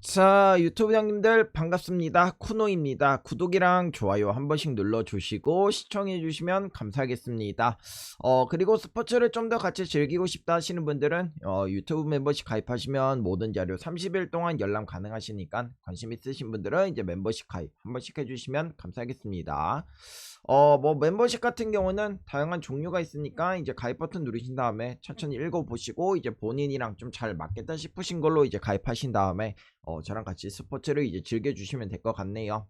자, 유튜브 형님들 반갑습니다. 쿠노입니다. 구독이랑 좋아요 한 번씩 눌러주시고 시청해주시면 감사하겠습니다. 그리고 스포츠를 좀 더 같이 즐기고 싶다 하시는 분들은 유튜브 멤버십 가입하시면 모든 자료 30일 동안 열람 가능하시니까 관심 있으신 분들은 이제 멤버십 가입 한 번씩 해주시면 감사하겠습니다. 뭐 멤버십 같은 경우는 다양한 종류가 있으니까 이제 가입 버튼 누르신 다음에 천천히 읽어보시고 이제 본인이랑 좀 잘 맞겠다 싶으신 걸로 이제 가입하신 다음에 저랑 같이 스포츠를 이제 즐겨주시면 될 것 같네요.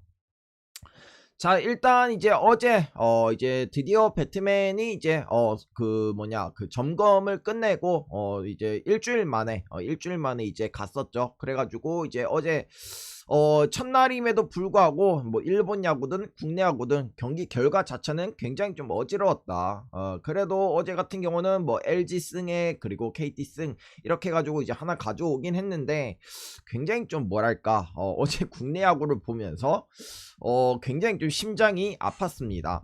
자, 일단 이제 어제 이제 드디어 배트맨이 이제 그 뭐냐 그 점검을 끝내고 이제 일주일 만에 이제 갔었죠. 그래가지고 이제 어제 첫날임에도 불구하고 뭐 일본 야구든 국내 야구든 경기 결과 자체는 굉장히 좀 어지러웠다. 그래도 어제 같은 경우는 뭐 LG 승에 그리고 KT 승 이렇게 해가지고 이제 하나 가져오긴 했는데 굉장히 좀 뭐랄까 어제 국내 야구를 보면서 굉장히 좀 심장이 아팠습니다.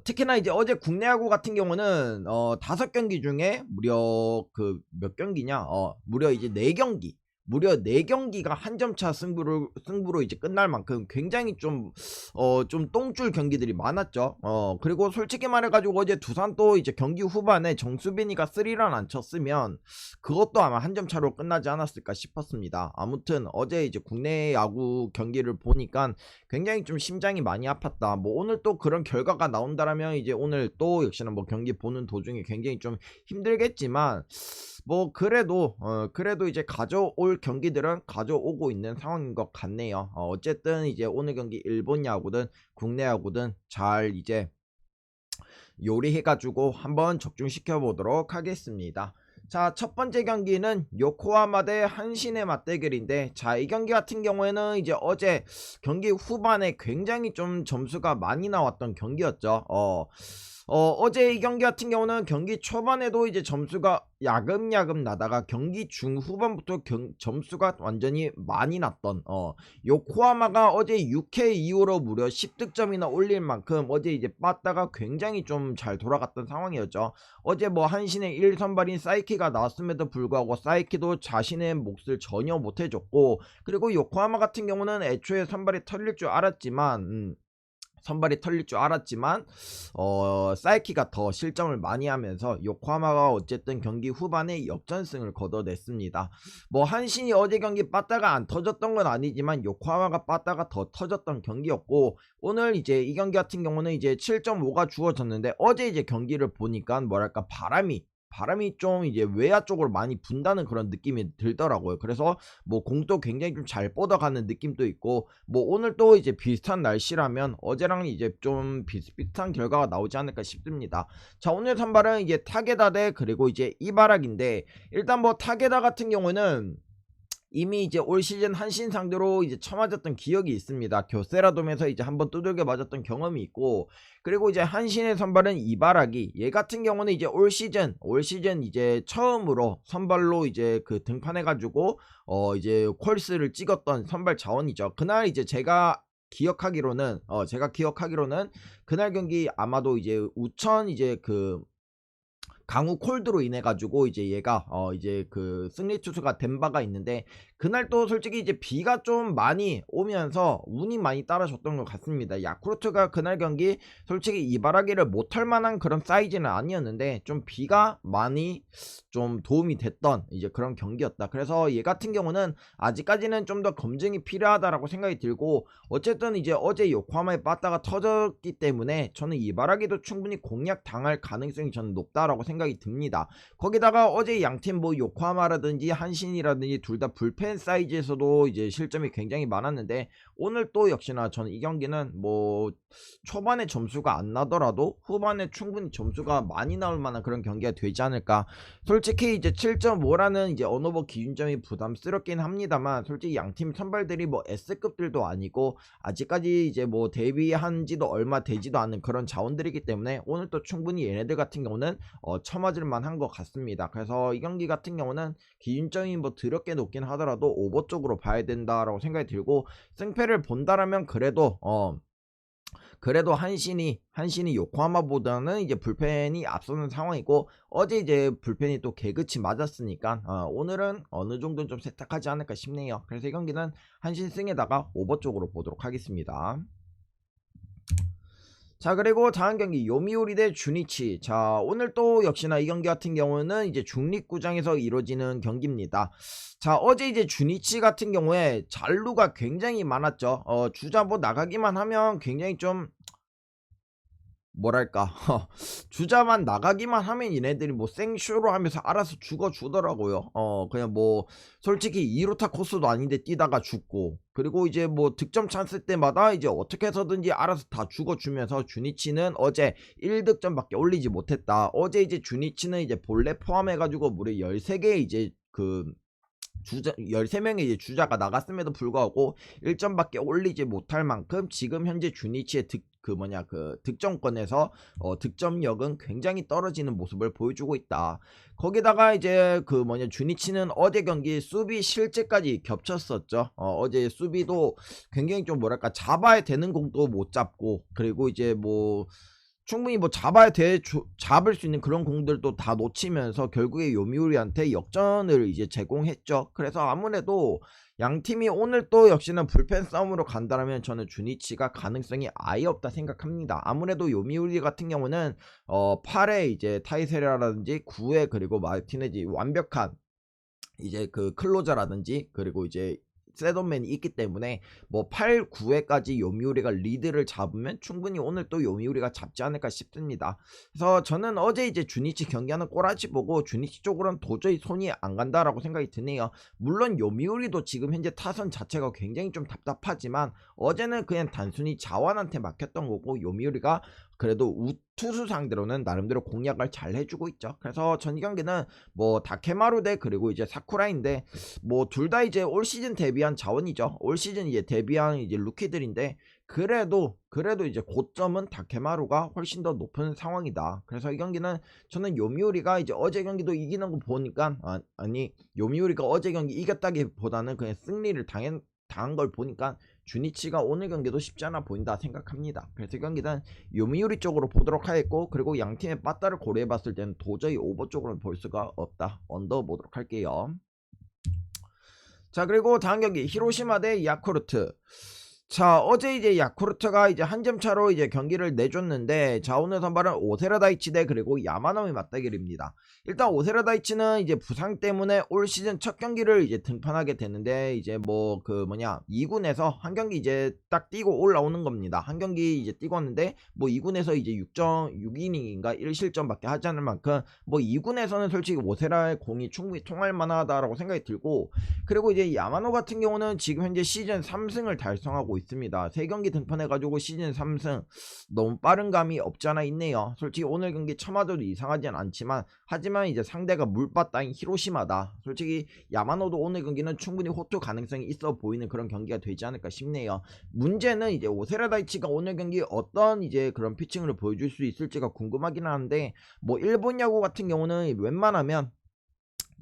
특히나 이제 어제 국내 야구 같은 경우는 5경기 중에 무려 그 몇 경기냐? 무려 이제 4경기. 무려 4경기가 한 점 차 승부로 이제 끝날 만큼 굉장히 좀 똥줄 경기들이 많았죠. 그리고 솔직히 말해가지고 어제 두산 또 이제 경기 후반에 정수빈이가 3런 안 쳤으면 그것도 아마 한 점 차로 끝나지 않았을까 싶었습니다. 아무튼 어제 이제 국내 야구 경기를 보니까 굉장히 좀 심장이 많이 아팠다. 뭐 오늘 또 그런 결과가 나온다라면 이제 오늘 또 역시나 뭐 경기 보는 도중에 굉장히 좀 힘들겠지만 뭐 그래도 이제 가져올 경기들은 가져오고 있는 상황인 것 같네요. 어쨌든 이제 오늘 경기 일본 야구든 국내 야구든 잘 이제 요리해가지고 한번 적중시켜 보도록 하겠습니다. 자, 첫 번째 경기는 요코하마 대 한신의 맞대결인데, 자, 이 경기 같은 경우에는 이제 어제 경기 후반에 굉장히 좀 점수가 많이 나왔던 경기였죠. 어제 이 경기 같은 경우는 경기 초반에도 이제 점수가 야금야금 나다가 경기 중후반부터 점수가 완전히 많이 났던 요코하마가 어제 6회 이후로 무려 10득점이나 올릴 만큼 어제 이제 빠따가 굉장히 좀 잘 돌아갔던 상황이었죠. 어제 뭐 한신의 1선발인 사이키가 나왔음에도 불구하고 사이키도 자신의 몫을 전혀 못해줬고, 그리고 요코하마 같은 경우는 애초에 선발이 털릴 줄 알았지만 사이키가 더 실점을 많이 하면서 요코하마가 어쨌든 경기 후반에 역전승을 거둬냈습니다. 뭐 한신이 어제 경기 빠따가 안 터졌던 건 아니지만 요코하마가 빠따가 더 터졌던 경기였고, 오늘 이제 이 경기 같은 경우는 이제 7.5가 주어졌는데 어제 이제 경기를 보니까 뭐랄까 바람이 좀 이제 외야 쪽으로 많이 분다는 그런 느낌이 들더라고요. 그래서 뭐 공도 굉장히 좀 잘 뻗어가는 느낌도 있고, 뭐 오늘 또 이제 비슷한 날씨라면 어제랑 이제 좀 비슷비슷한 결과가 나오지 않을까 싶습니다. 자, 오늘 선발은 이제 타게다 대 그리고 이제 이바락인데, 일단 뭐 타게다 같은 경우는 이미 이제 올 시즌 한신 상대로 이제 쳐맞았던 기억이 있습니다. 교세라돔에서 이제 한번 두들겨 맞았던 경험이 있고, 그리고 이제 한신의 선발은 이바라기, 얘 같은 경우는 이제 올 시즌 이제 처음으로 선발로 이제 그 등판해가지고 이제 콜스를 찍었던 선발 자원이죠. 그날 이제 제가 기억하기로는 그날 경기 아마도 이제 우천 이제 그 강우 콜드로 인해 가지고 이제 얘가 이제 그 승리 투수가 된 바가 있는데, 그날 또 솔직히 이제 비가 좀 많이 오면서 운이 많이 따라줬던 것 같습니다. 야쿠르트가 그날 경기 솔직히 이바라기를 못할 만한 그런 사이즈는 아니었는데 좀 비가 많이 좀 도움이 됐던 이제 그런 경기였다. 그래서 얘 같은 경우는 아직까지는 좀 더 검증이 필요하다라고 생각이 들고, 어쨌든 이제 어제 요코하마에 빠따가 터졌기 때문에 저는 이바라기도 충분히 공략 당할 가능성이 저는 높다라고 생각이 듭니다. 거기다가 어제 양팀 뭐 요코하마라든지 한신이라든지 둘 다 불펜 사이즈에서도 이제 실점이 굉장히 많았는데, 오늘 또 역시나 저는 이 경기는 뭐 초반에 점수가 안 나더라도 후반에 충분히 점수가 많이 나올 만한 그런 경기가 되지 않을까. 솔직히 이제 7.5라는 이제 언어버 기준점이 부담스럽긴 합니다만, 솔직히 양팀 선발들이 뭐 S급들도 아니고 아직까지 이제 뭐 데뷔한 지도 얼마 되지도 않은 그런 자원들이기 때문에 오늘 또 충분히 얘네들 같은 경우는 쳐맞을 만한 것 같습니다. 그래서 이 경기 같은 경우는 기준점이 뭐 드럽게 높긴 하더라도 오버 쪽으로 봐야 된다라고 생각이 들고, 승패를 본다라면 그래도 그래도 한신이 요코하마보다는 이제 불펜이 앞서는 상황이고, 어제 이제 불펜이 또 개그치 맞았으니까 오늘은 어느 정도는 좀 세탁하지 않을까 싶네요. 그래서 이 경기는 한신 승에다가 오버 쪽으로 보도록 하겠습니다. 자, 그리고 다음 경기 요미우리 대 주니치. 자, 오늘 또 역시나 이 경기 같은 경우는 이제 중립구장에서 이루어지는 경기입니다. 자, 어제 이제 주니치 같은 경우에 잔루가 굉장히 많았죠. 주자 뭐 나가기만 하면 굉장히 좀 뭐랄까 주자만 나가기만 하면 얘네들이 뭐 생쇼로 하면서 알아서 죽어주더라고요. 그냥 뭐 솔직히 2루타 코스도 아닌데 뛰다가 죽고, 그리고 이제 뭐 득점 찬스 때마다 이제 어떻게 해서든지 알아서 다 죽어주면서 주니치는 어제 1득점밖에 올리지 못했다. 어제 이제 주니치는 이제 본래 포함해가지고 무려 13개 이제 그 주자 13명의 이제 주자가 나갔음에도 불구하고 1점밖에 올리지 못할 만큼 지금 현재 주니치의 득점권에서 득점력은 굉장히 떨어지는 모습을 보여주고 있다. 거기다가 이제 주니치는 어제 경기 수비 실제까지 겹쳤었죠. 어제 수비도 굉장히 좀 뭐랄까 잡아야 되는 공도 못 잡고, 그리고 이제 뭐 충분히 뭐 잡을 수 있는 그런 공들도 다 놓치면서 결국에 요미우리한테 역전을 이제 제공했죠. 그래서 아무래도 양 팀이 오늘 또 역시나 불펜 싸움으로 간다면 저는 주니치가 가능성이 아예 없다 생각합니다. 아무래도 요미우리 같은 경우는 8회 이제 타이세라라든지 9회 그리고 마르티네지 완벽한 이제 그 클로저라든지 그리고 이제 세돈맨이 있기 때문에 뭐 8, 9회까지 요미우리가 리드를 잡으면 충분히 오늘 또 요미우리가 잡지 않을까 싶습니다. 그래서 저는 어제 이제 주니치 경기하는 꼬라지 보고 주니치 쪽으로는 도저히 손이 안 간다라고 생각이 드네요. 물론 요미우리도 지금 현재 타선 자체가 굉장히 좀 답답하지만 어제는 그냥 단순히 자완한테 막혔던 거고, 요미우리가 그래도 우투수 상대로는 나름대로 공략을 잘 해주고 있죠. 그래서 전 이 경기는 뭐 다케마루 대 그리고 이제 사쿠라인데, 뭐 둘 다 이제 올 시즌 데뷔한 자원이죠. 올 시즌 이제 데뷔한 이제 루키들인데, 그래도 이제 고점은 다케마루가 훨씬 더 높은 상황이다. 그래서 이 경기는 저는 요미우리가 이제 어제 경기도 이기는 거 보니까 아니 요미우리가 어제 경기 이겼다기보다는 그냥 승리를 당한 걸 보니까 주니치가 오늘 경기도 쉽지 않아 보인다 생각합니다. 그래서 이 경기는 요미우리 쪽으로 보도록 하겠고, 그리고 양팀의 빠따를 고려해 봤을 때는 도저히 오버 쪽으로는 볼 수가 없다. 언더 보도록 할게요. 자, 그리고 다음 경기 히로시마 대 야쿠르트. 자, 어제 이제 야쿠르트가 이제 한 점 차로 이제 경기를 내줬는데, 자, 오늘 선발은 오세라 다이치 대 그리고 야마노미 맞대결입니다. 일단 오세라 다이치는 이제 부상 때문에 올 시즌 첫 경기를 이제 등판하게 되는데, 이제 2군에서 한 경기 이제 딱 뛰고 올라오는 겁니다. 한 경기 이제 뛰고 왔는데 뭐 2군에서 이제 6이닝인가 1실점밖에 하지 않을 만큼 뭐 2군에서는 솔직히 오세라의 공이 충분히 통할 만하다라고 생각이 들고, 그리고 이제 야마노 같은 경우는 지금 현재 시즌 3승을 달성하고 있습니다. 3경기 등판해가지고 시즌 3승 너무 빠른 감이 없지 않아 있네요. 솔직히 오늘 경기 쳐맞아도 이상하진 않지만, 하지만 이제 상대가 물바다인 히로시마다. 솔직히 야마노도 오늘 경기는 충분히 호투 가능성이 있어 보이는 그런 경기가 되지 않을까 싶네요. 문제는 이제 오세라 다이치가 오늘 경기 어떤 이제 그런 피칭을 보여줄 수 있을지가 궁금하긴 한데, 뭐 일본 야구 같은 경우는 웬만하면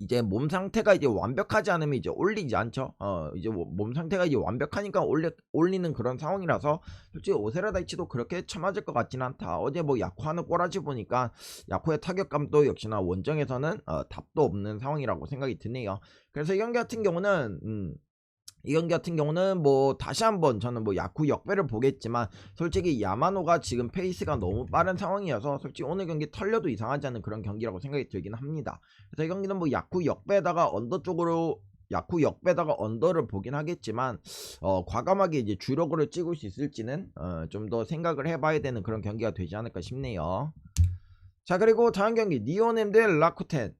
이제 몸 상태가 이제 완벽하지 않으면 이제 올리지 않죠. 이제 몸 상태가 이제 완벽하니까 올리는 그런 상황이라서 솔직히 오세라 다이치도 그렇게 쳐맞을 것 같지는 않다. 어제 뭐 야쿠하는 꼬라지 보니까 야쿠의 타격감도 역시나 원정에서는 답도 없는 상황이라고 생각이 드네요. 그래서 이 경기 같은 경우는 뭐 다시 한번 저는 뭐 야쿠 역배를 보겠지만, 솔직히 야마노가 지금 페이스가 너무 빠른 상황이어서 솔직히 오늘 경기 털려도 이상하지 않은 그런 경기라고 생각이 들긴 합니다. 그래서 이 경기는 뭐 야쿠 역배에다가 언더를 보긴 하겠지만, 과감하게 이제 주력으로 찍을 수 있을지는 좀 더 생각을 해봐야 되는 그런 경기가 되지 않을까 싶네요. 자, 그리고 다음 경기 니오넴 대 라쿠텐.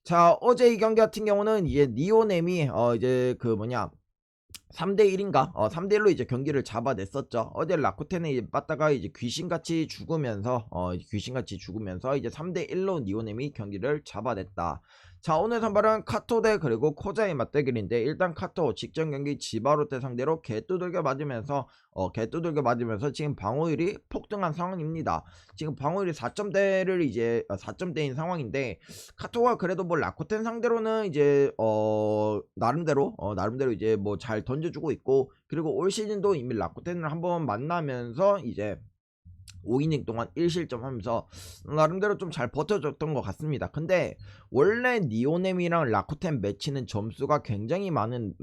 자, 어제 이 경기 같은 경우는 이제 니오넴이 이제 3대1인가? 3대1로 이제 경기를 잡아냈었죠. 어제 라쿠텐에 빠따가 이제 귀신같이 죽으면서 이제 3대1로 니오넴이 경기를 잡아냈다. 자, 오늘 선발은 카토 대 그리고 코자의 맞대결인데, 일단 카토 직전 경기 지바롯데 상대로 개두들겨 맞으면서 지금 방어율이 폭등한 상황입니다. 지금 방어율이 4점대를 이제 4점대인 상황인데, 카토가 그래도 뭐 라코텐 상대로는 이제 나름대로 이제 뭐 잘 던져주고 있고, 그리고 올 시즌도 이미 라코텐을 한번 만나면서 이제 5이닝 동안 1실점 하면서 나름대로 좀 잘 버텨줬던 것 같습니다. 근데 원래 니오넴이랑 라쿠텐 매치는 점수가 굉장히 나는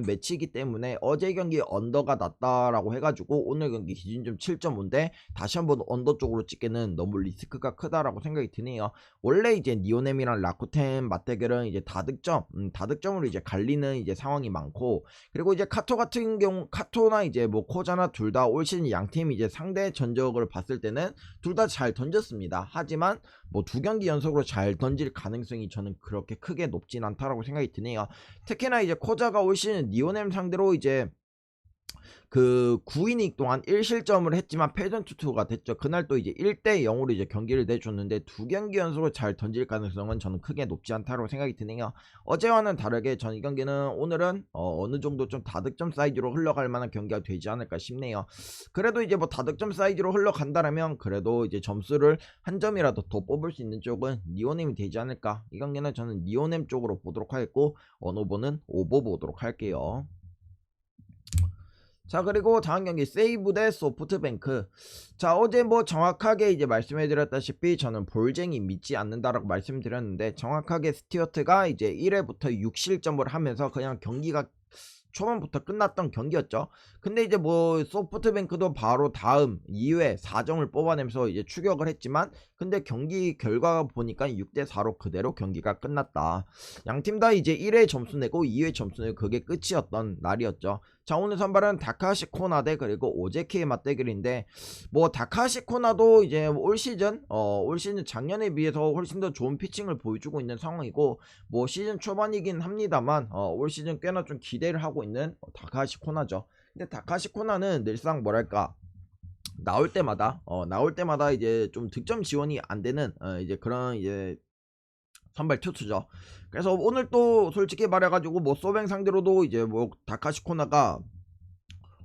매치이기 때문에 어제 경기 언더가 났다라고 해가지고 오늘 경기 기준점 7.5인데 다시 한번 언더 쪽으로 찍기는 너무 리스크가 크다라고 생각이 드네요. 원래 이제 니오넴이랑 라쿠텐 맞대결은 이제 다득점으로 이제 갈리는 이제 상황이 많고, 그리고 이제 카토 같은 경우 카토나 이제 뭐 코자나 둘 다 올 시즌 양팀 이제 상대 전적을 봤을 때는 둘 다 잘 던졌습니다. 하지만 뭐 2경기 연속으로 잘 던질 가능성이 저는 그렇게 크게 높진 않다라고 생각이 드네요. 특히나 이제 코자가 올 시즌 니오넴 상대로 이제 그 9이닝 동안 1실점을 했지만 패전 투투가 됐죠. 그날 또 이제 1대 0으로 이제 경기를 내줬는데 2경기 연속으로 잘 던질 가능성은 저는 크게 높지 않다고 생각이 드네요. 어제와는 다르게 전 이 경기는 오늘은 어느 정도 좀 다득점 사이즈로 흘러갈 만한 경기가 되지 않을까 싶네요. 그래도 이제 뭐 다득점 사이즈로 흘러간다라면 그래도 이제 점수를 한 점이라도 더 뽑을 수 있는 쪽은 니오넴이 되지 않을까. 이 경기는 저는 니오넴 쪽으로 보도록 하겠고, 언오버는 오버 보도록 할게요. 자, 그리고 다음 경기 세이브 대 소프트뱅크. 자, 어제 뭐 정확하게 이제 말씀해 드렸다시피 저는 볼쟁이 믿지 않는다라고 말씀드렸는데, 정확하게 스티어트가 이제 1회부터 6실점을 하면서 그냥 경기가 초반부터 끝났던 경기였죠. 근데 이제 뭐 소프트뱅크도 바로 다음 2회 4점을 뽑아내면서 이제 추격을 했지만, 근데 경기 결과가 보니까 6대4로 그대로 경기가 끝났다. 양팀 다 이제 1회 점수 내고 2회 점수 내고 그게 끝이었던 날이었죠. 자, 오늘 선발은 다카시 코나 대 그리고 오제키의 맞대결인데, 뭐 다카시 코나도 이제 올 시즌 작년에 비해서 훨씬 더 좋은 피칭을 보여주고 있는 상황이고, 뭐 시즌 초반이긴 합니다만 올 시즌 꽤나 좀 기대를 하고 있는 다카시 코나죠. 근데 다카시 코나는 늘상 뭐랄까 나올 때마다 이제 좀 득점 지원이 안 되는 이제 그런 이제 선발 투수죠. 그래서 오늘 또 솔직히 말해가지고 뭐 소뱅 상대로도 이제 뭐 다카시 코나가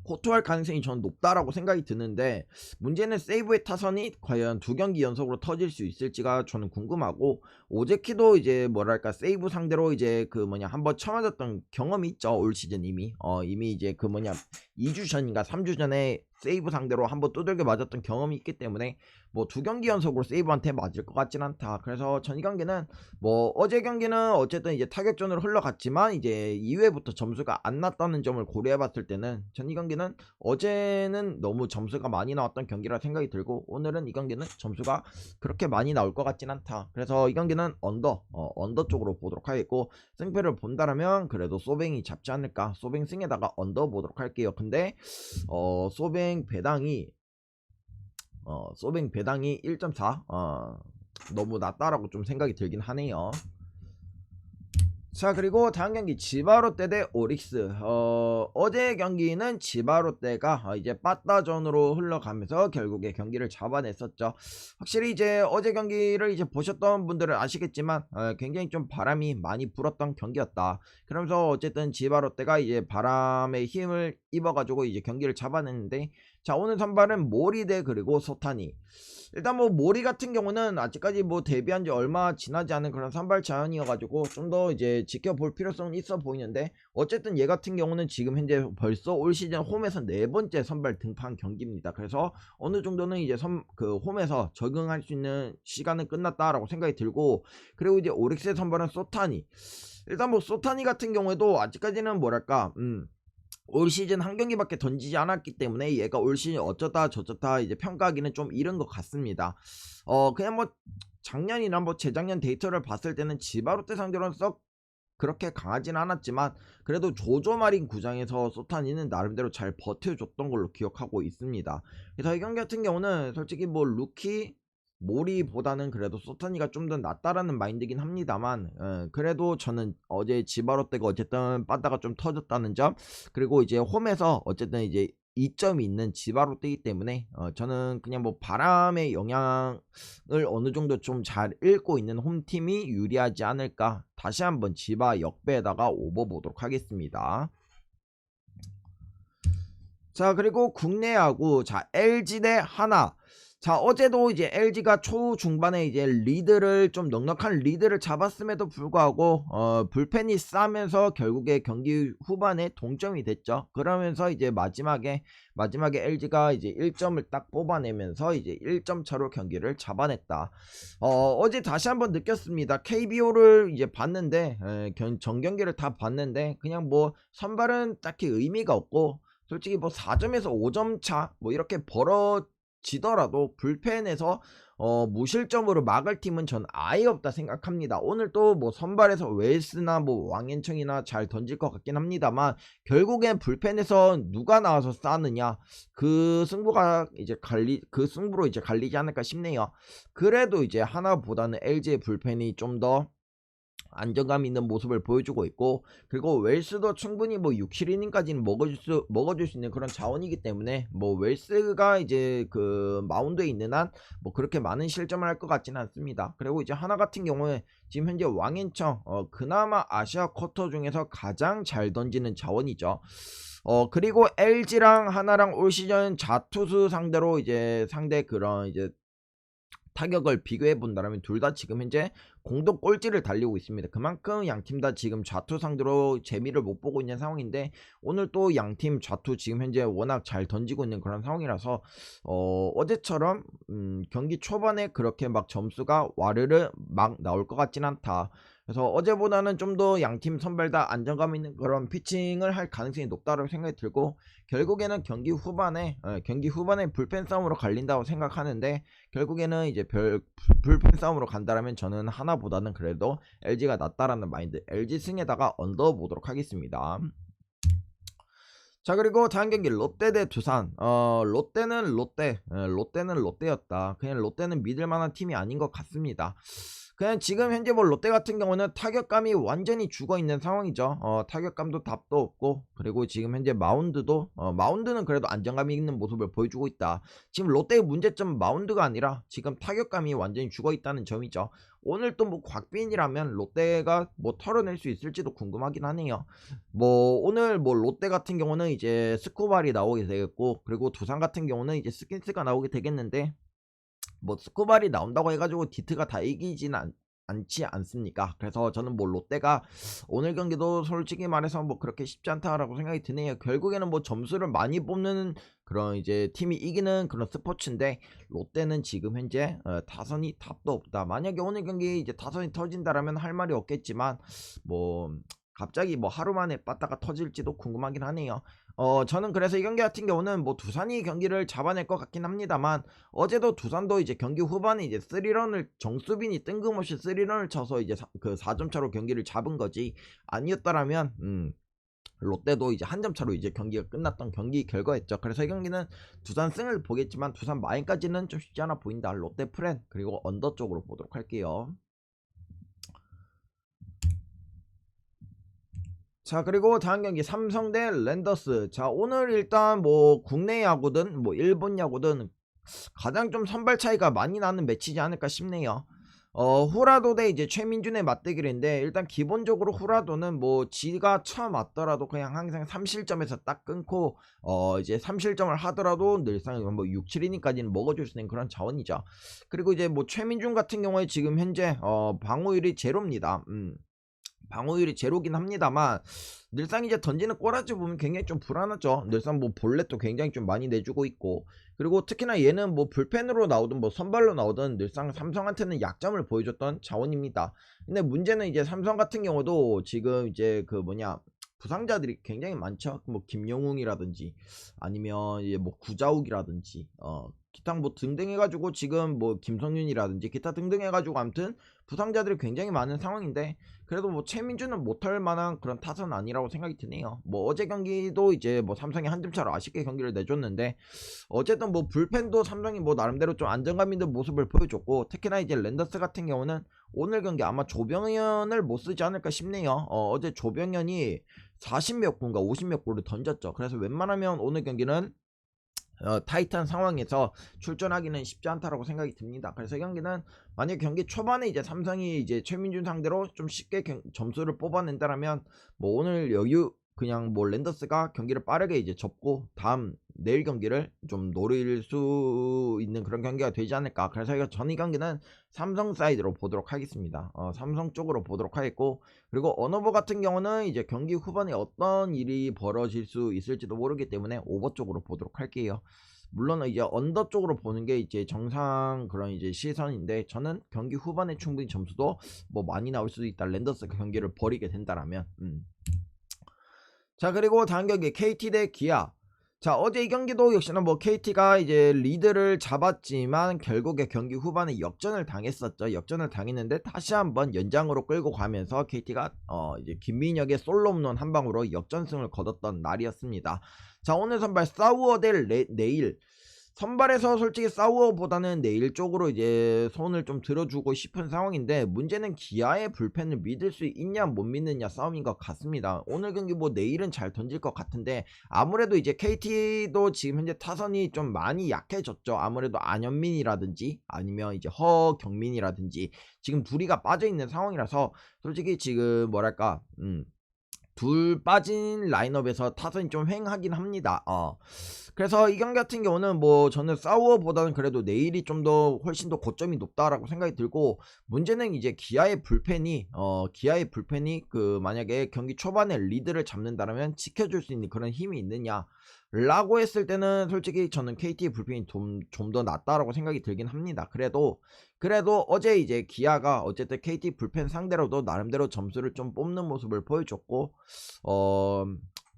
호투할 가능성이 저는 높다라고 생각이 드는데, 문제는 세이브의 타선이 과연 2경기 연속으로 터질 수 있을지가 저는 궁금하고, 오제키도 이제 뭐랄까 세이브 상대로 이제 그 뭐냐 한번 쳐맞았던 경험이 있죠. 올 시즌 이미 이제 그 뭐냐 2주 전인가 3주 전에 세이브 상대로 한번 두들겨 맞았던 경험이 있기 때문에 뭐 2경기 연속으로 세이브한테 맞을 것 같진 않다. 그래서 전 이 경기는 뭐 어제 경기는 어쨌든 이제 타격전으로 흘러갔지만 이제 2회부터 점수가 안 났다는 점을 고려해 봤을 때는 전 이 경기는 어제는 너무 점수가 많이 나왔던 경기라 생각이 들고, 오늘은 이 경기는 점수가 그렇게 많이 나올 것 같진 않다. 그래서 이 경기는 언더 쪽으로 보도록 하겠고, 승패를 본다라면 그래도 소뱅이 잡지 않을까. 소뱅 승에다가 언더 보도록 할게요. 근데 소뱅 배당이 1.4 너무 낮다라고 좀 생각이 들긴 하네요. 자, 그리고 다음 경기 지바롯데 대 오릭스. 어제 경기는 지바롯데가 이제 빠따전으로 흘러가면서 결국에 경기를 잡아냈었죠. 확실히 이제 어제 경기를 이제 보셨던 분들은 아시겠지만 굉장히 좀 바람이 많이 불었던 경기였다. 그러면서 어쨌든 지바롯데가 이제 바람의 힘을 입어가지고 이제 경기를 잡아냈는데, 자, 오늘 선발은 모리 대 그리고 소타니. 일단 뭐 모리 같은 경우는 아직까지 뭐 데뷔한 지 얼마 지나지 않은 그런 선발 자연이어가지고 좀 더 이제 지켜볼 필요성은 있어 보이는데, 어쨌든 얘 같은 경우는 지금 현재 벌써 올 시즌 홈에서 4번째 선발 등판 경기입니다. 그래서 어느 정도는 이제 홈에서 적응할 수 있는 시간은 끝났다라고 생각이 들고, 그리고 이제 오릭스의 선발은 소타니. 일단 뭐 소타니 같은 경우에도 아직까지는 뭐랄까 올 시즌 한 경기밖에 던지지 않았기 때문에 얘가 올 시즌 어쩌다 저쩌다 이제 평가하기는 좀 이른 것 같습니다. 그냥 뭐 작년이나 뭐 재작년 데이터를 봤을 때는 지바롯데 상대로는 썩 그렇게 강하진 않았지만, 그래도 조조마린 구장에서 소타니는 나름대로 잘 버텨줬던 걸로 기억하고 있습니다. 그래서 이 경기 같은 경우는 솔직히 뭐 루키 모리보다는 그래도 소타니가 좀 더 낫다라는 마인드긴 합니다만, 그래도 저는 어제 지바롯데가 어쨌든 빠다가 좀 터졌다는 점, 그리고 이제 홈에서 어쨌든 이제 이점이 있는 지바로 뜨기 때문에 저는 그냥 뭐 바람의 영향을 어느 정도 좀 잘 읽고 있는 홈팀이 유리하지 않을까. 다시 한번 지바 역배에다가 오버 보도록 하겠습니다. 자, 그리고 국내 야구, 자, LG 대 하나. 자, 어제도 이제 LG가 초중반에 이제 리드를 좀 넉넉한 리드를 잡았음에도 불구하고 불펜이 싸면서 결국에 경기 후반에 동점이 됐죠. 그러면서 이제 마지막에 LG가 이제 1점을 딱 뽑아내면서 이제 1점 차로 경기를 잡아냈다. 어제 다시 한번 느꼈습니다. KBO를 이제 봤는데 전 경기를 다 봤는데 그냥 뭐 선발은 딱히 의미가 없고, 솔직히 뭐 4점에서 5점 차 뭐 이렇게 벌어지더라도 불펜에서 무실점으로 막을 팀은 전 아예 없다 생각합니다. 오늘 또 뭐 선발에서 웨일스나 뭐 왕앤청이나 잘 던질 것 같긴 합니다만, 결국엔 불펜에서 누가 나와서 싸느냐, 그 승부로 이제 갈리지 않을까 싶네요. 그래도 이제 하나보다는 LG의 불펜이 좀 더 안정감 있는 모습을 보여주고 있고, 그리고 웰스도 충분히 뭐 6, 7이닝까지는 먹어줄 수 있는 그런 자원이기 때문에 뭐 웰스가 이제 그 마운드에 있는 한 뭐 그렇게 많은 실점을 할 것 같지는 않습니다. 그리고 이제 하나 같은 경우에 지금 현재 왕앤청 그나마 아시아 쿼터 중에서 가장 잘 던지는 자원이죠. 그리고 LG랑 하나랑 올 시즌 자투수 상대로 이제 상대 그런 이제 타격을 비교해 본다면 둘 다 지금 현재 공동 꼴찌를 달리고 있습니다. 그만큼 양팀 다 지금 좌투 상대로 재미를 못 보고 있는 상황인데, 오늘 또 양팀 좌투 지금 현재 워낙 잘 던지고 있는 그런 상황이라서 어제처럼 경기 초반에 그렇게 막 점수가 와르르 막 나올 것 같진 않다. 그래서 어제보다는 좀 더 양팀 선발 다 안정감 있는 그런 피칭을 할 가능성이 높다고 생각이 들고, 결국에는 경기 후반에 불펜 싸움으로 갈린다고 생각하는데, 결국에는 이제 불펜 싸움으로 간다라면 저는 하나보다는 그래도 LG가 낫다라는 마인드, LG 승에다가 언더 보도록 하겠습니다. 자, 그리고 다음 경기 롯데 대 두산. 롯데는 롯데였다. 그냥 롯데는 믿을만한 팀이 아닌 것 같습니다. 그냥 지금 현재 뭐 롯데 같은 경우는 타격감이 완전히 죽어있는 상황이죠. 타격감도 답도 없고, 그리고 지금 현재 마운드는 그래도 안정감이 있는 모습을 보여주고 있다. 지금 롯데의 문제점은 마운드가 아니라 지금 타격감이 완전히 죽어있다는 점이죠. 오늘 또 뭐 곽빈이라면 롯데가 뭐 털어낼 수 있을지도 궁금하긴 하네요. 뭐 오늘 뭐 롯데 같은 경우는 이제 스코발이 나오게 되겠고, 그리고 두산 같은 경우는 이제 스킨스가 나오게 되겠는데, 뭐 스코발이 나온다고 해가지고 디트가 다 이기지는 않지 않습니까? 그래서 저는 뭐 롯데가 오늘 경기도 솔직히 말해서 뭐 그렇게 쉽지 않다라고 생각이 드네요. 결국에는 뭐 점수를 많이 뽑는 그런 이제 팀이 이기는 그런 스포츠인데, 롯데는 지금 현재 타선이 답도 없다. 만약에 오늘 경기 이제 타선이 터진다라면 할 말이 없겠지만, 뭐 갑자기 뭐 하루 만에 빠따가 터질지도 궁금하긴 하네요. 저는 그래서 이 경기 같은 경우는 뭐 두산이 경기를 잡아낼 것 같긴 합니다만, 어제도 두산도 이제 경기 후반에 이제 3런을 정수빈이 뜬금없이 3런을 쳐서 이제 그 4점 차로 경기를 잡은 거지, 아니었다라면 롯데도 이제 한 점 차로 이제 경기가 끝났던 경기 결과였죠. 그래서 이 경기는 두산 승을 보겠지만 두산 마인까지는 좀 쉽지 않아 보인다. 롯데 프렌 그리고 언더 쪽으로 보도록 할게요. 자, 그리고 다음 경기 삼성 대 랜더스. 자, 오늘 일단 뭐 국내 야구든 뭐 일본 야구든 가장 좀 선발 차이가 많이 나는 매치지 않을까 싶네요. 후라도 대 이제 최민준의 맞대결인데, 일단 기본적으로 후라도는 뭐 지가 처음 왔더라도 그냥 항상 3실점에서 딱 끊고 이제 3실점을 하더라도 늘상 뭐 6, 7이닝까지는 먹어줄 수 있는 그런 자원이죠. 그리고 이제 뭐 최민준 같은 경우에 지금 현재 방어율이 제로입니다. 방어율이 제로긴 합니다만, 늘상 이제 던지는 꼬라지 보면 굉장히 좀 불안하죠. 늘상 뭐 볼넷도 굉장히 좀 많이 내주고 있고, 그리고 특히나 얘는 뭐 불펜으로 나오든 뭐 선발로 나오든 늘상 삼성한테는 약점을 보여줬던 자원입니다. 근데 문제는 이제 삼성 같은 경우도 지금 이제 그 뭐냐, 부상자들이 굉장히 많죠. 뭐 김영웅이라든지 아니면 이제 뭐 구자욱이라든지 기타 뭐 등등 해가지고 지금 뭐 김성윤이라든지 기타 등등 해가지고 아무튼 부상자들이 굉장히 많은 상황인데, 그래도 뭐 최민주는 못할 만한 그런 타선은 아니라고 생각이 드네요. 뭐 어제 경기도 이제 뭐 삼성이 한 점 차로 아쉽게 경기를 내줬는데, 어쨌든 뭐 불펜도 삼성이 뭐 나름대로 좀 안정감 있는 모습을 보여줬고, 특히나 이제 랜더스 같은 경우는 오늘 경기 아마 조병현을 못 쓰지 않을까 싶네요. 어제 조병현이 40몇 군가 50몇 골을 던졌죠. 그래서 웬만하면 오늘 경기는 타이트한 상황에서 출전하기는 쉽지 않다라고 생각이 듭니다. 그래서 이 경기는 만약 경기 초반에 이제 삼성이 이제 최민준 상대로 좀 쉽게 점수를 뽑아낸다라면 뭐 오늘 여유 그냥 뭐 랜더스가 경기를 빠르게 이제 접고 다음 내일 경기를 좀 노릴 수 있는 그런 경기가 되지 않을까. 그래서 전 이 경기는 삼성 사이드로 보도록 하겠습니다. 삼성 쪽으로 보도록 하겠고, 그리고 언어버 같은 경우는 이제 경기 후반에 어떤 일이 벌어질 수 있을지도 모르기 때문에 오버 쪽으로 보도록 할게요. 물론 이제 언더 쪽으로 보는 게 이제 정상 그런 이제 시선인데, 저는 경기 후반에 충분히 점수도 뭐 많이 나올 수도 있다. 랜더스 경기를 벌이게 된다라면. 자, 그리고 다음 경기 KT 대 기아. 자, 어제 이 경기도 역시나 뭐 KT가 이제 리드를 잡았지만 결국에 경기 후반에 역전을 당했었죠. 역전을 당했는데 다시 한번 연장으로 끌고 가면서 KT가 이제 김민혁의 솔로 홈런 한 방으로 역전승을 거뒀던 날이었습니다. 자, 오늘 선발 싸우어 대 네일. 선발에서 솔직히 싸우어보다는 내일 쪽으로 이제 손을 좀 들어주고 싶은 상황인데, 문제는 기아의 불펜을 믿을 수 있냐 못 믿느냐 싸움인 것 같습니다. 오늘 경기 뭐 내일은 잘 던질 것 같은데, 아무래도 이제 KT도 지금 현재 타선이 좀 많이 약해졌죠. 아무래도 안현민이라든지 아니면 이제 허경민이라든지 지금 둘이가 빠져있는 상황이라서 솔직히 지금 뭐랄까 둘 빠진 라인업에서 타선이 좀 횡하긴 합니다. 그래서 이 경기 같은 경우는 뭐 저는 싸우어보다는 그래도 내일이 좀 더 훨씬 더 고점이 높다라고 생각이 들고, 문제는 이제 기아의 불펜이 그 만약에 경기 초반에 리드를 잡는다면 지켜줄 수 있는 그런 힘이 있느냐 라고 했을 때는 솔직히 저는 KT의 불펜이 좀 더 낫다라고 생각이 들긴 합니다. 그래도 어제 이제 기아가 어쨌든 KT 불펜 상대로도 나름대로 점수를 좀 뽑는 모습을 보여줬고,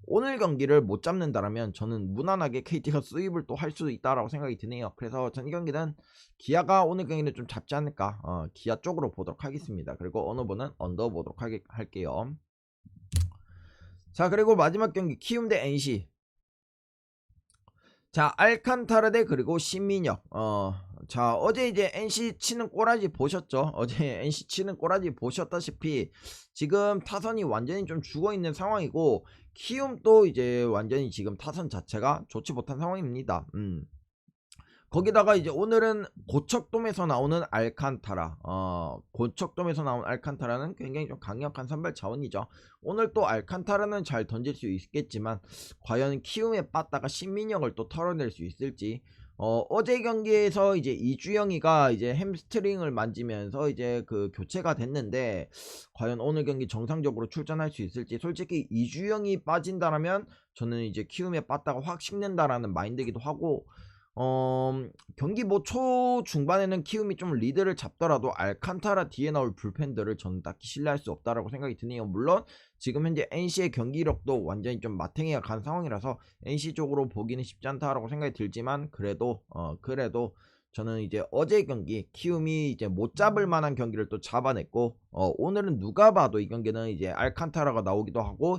오늘 경기를 못 잡는다라면 저는 무난하게 KT가 수입을 또 할 수도 있다라고 생각이 드네요. 그래서 전 이 경기는 기아가 오늘 경기는 좀 잡지 않을까, 기아 쪽으로 보도록 하겠습니다. 그리고 언어보는 언더 보도록 할게요. 자, 그리고 마지막 경기 키움 대 NC. 자, 알칸타라 대 그리고 신민혁. 자, 어제 이제 NC 치는 꼬라지 보셨죠? 어제 NC 치는 꼬라지 보셨다시피 지금 타선이 완전히 좀 죽어있는 상황이고, 키움도 이제 완전히 지금 타선 자체가 좋지 못한 상황입니다. 거기다가 이제 오늘은 고척돔에서 나오는 알칸타라, 고척돔에서 나온 알칸타라는 굉장히 좀 강력한 선발 자원이죠. 오늘 또 알칸타라는 잘 던질 수 있겠지만 과연 키움에 빠다가 신민혁을 또 털어낼 수 있을지. 어제 경기에서 이제 이주영이가 이제 햄스트링을 만지면서 이제 그 교체가 됐는데, 과연 오늘 경기 정상적으로 출전할 수 있을지. 솔직히 이주영이 빠진다라면 저는 이제 키움에 빠다가 확 식는다라는 마인드기도 하고, 경기 뭐 초중반에는 키움이 좀 리드를 잡더라도 알칸타라 뒤에 나올 불펜들을 저는 딱히 신뢰할 수 없다라고 생각이 드네요. 물론 지금 현재 NC의 경기력도 완전히 좀 마탱이가 간 상황이라서 NC 쪽으로 보기는 쉽지 않다라고 생각이 들지만, 그래도 저는 이제 어제 경기 키움이 이제 못 잡을 만한 경기를 또 잡아냈고, 오늘은 누가 봐도 이 경기는 이제 알칸타라가 나오기도 하고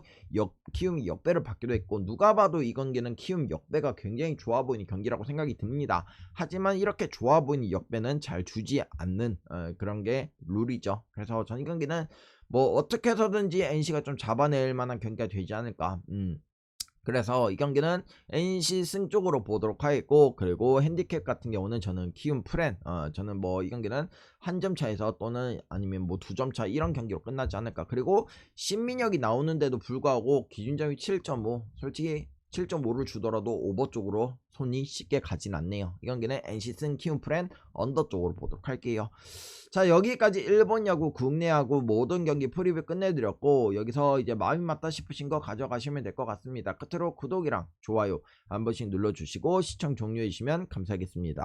키움이 역배를 받기도 했고, 누가 봐도 이 경기는 키움 역배가 굉장히 좋아 보이는 경기라고 생각이 듭니다. 하지만 이렇게 좋아 보이는 역배는 잘 주지 않는 그런 게 룰이죠. 그래서 전 이 경기는 뭐 어떻게 해서든지 NC가 좀 잡아낼 만한 경기가 되지 않을까. 그래서 이 경기는 NC 승 쪽으로 보도록 하겠고, 그리고 핸디캡 같은 경우는 저는 키움 프렌, 저는 뭐 이 경기는 한 점 차에서 또는 아니면 뭐 2점 차 이런 경기로 끝나지 않을까. 그리고 신민혁이 나오는데도 불구하고 기준점이 7.5, 솔직히 7.5를 주더라도 오버 쪽으로 손이 쉽게 가진 않네요. 이 경기는 NC 승 키움 프렌 언더 쪽으로 보도록 할게요. 자, 여기까지 일본 야구, 국내 야구 모든 경기 프리뷰 끝내드렸고, 여기서 이제 마음이 맞다 싶으신 거 가져가시면 될 것 같습니다. 끝으로 구독이랑 좋아요 한 번씩 눌러주시고 시청 종료해주시면 감사하겠습니다.